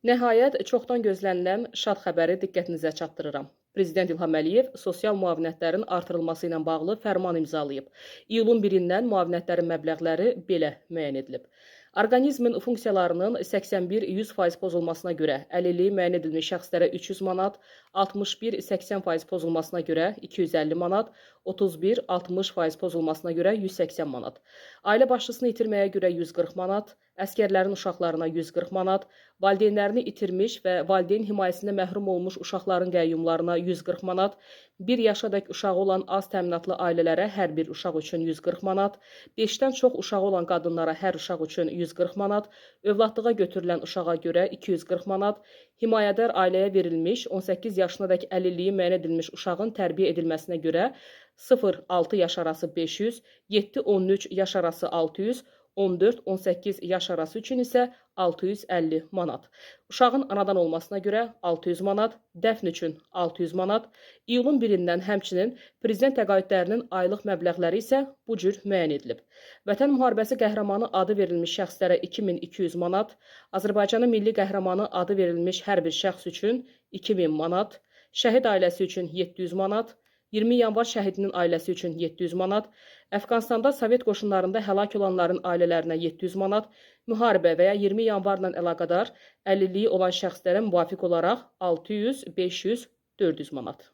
Nəhayət, çoxdan gözlənilən şad xəbəri diqqətinizə çatdırıram. Prezident İlham Əliyev sosial müavinətlərin artırılması ilə bağlı fərman imzalayıb. İyulun 1-dən müavinətlərin məbləğləri belə müəyyən edilib. Orqanizmin funksiyalarının 81-100% pozulmasına görə əlilliyi müəyyən edilmiş şəxslərə 300 manat, 61-80% pozulmasına görə 250 manat, 31-60% pozulmasına görə 180 manat, ailə başçısını itirməyə görə 140 manat, əskərlərin uşaqlarına 140 manat, valideynlərini itirmiş və valideyn himayəsində məhrum olmuş uşaqların qəyyumlarına 140 manat, 1 yaşadək uşağı olan az təminatlı ailələrə hər bir uşaq üçün 140 manat, 5-dən çox uşağı olan qadınlara hər uşaq üçün 140 manat, övladlığa götürülən uşağa görə 240 manat, himayədar ailəyə verilmiş 18 yaşınadək əlilliyi müəyyən edilmiş uşağın tərbiyə edilməsinə görə 0-6 yaş arası 500, 7-13 yaş arası 600, 14-18 yaş arası üçün isə 650 manat. Uşağın anadan olmasına görə 600 manat, dəfn üçün 600 manat. İyulun 1-dən həmçinin prezident təqaüdlərinin aylıq məbləğləri isə bu cür müəyyən edilib. Vətən müharibəsi qəhrəmanı adı verilmiş şəxslərə 2200 manat, Azərbaycanın milli qəhrəmanı adı verilmiş hər bir şəxs üçün 2000 manat, şəhid ailəsi üçün 700 manat, 20 yanvar şəhidinin ailəsi üçün 700 manat, Əfqanistanda Sovet qoşunlarında həlak olanların ailələrinə 700 manat, müharibə və ya 20 yanvarla əlaqədar əlilliyi olan şəxslərə müvafiq olaraq 600, 500, 400 manat.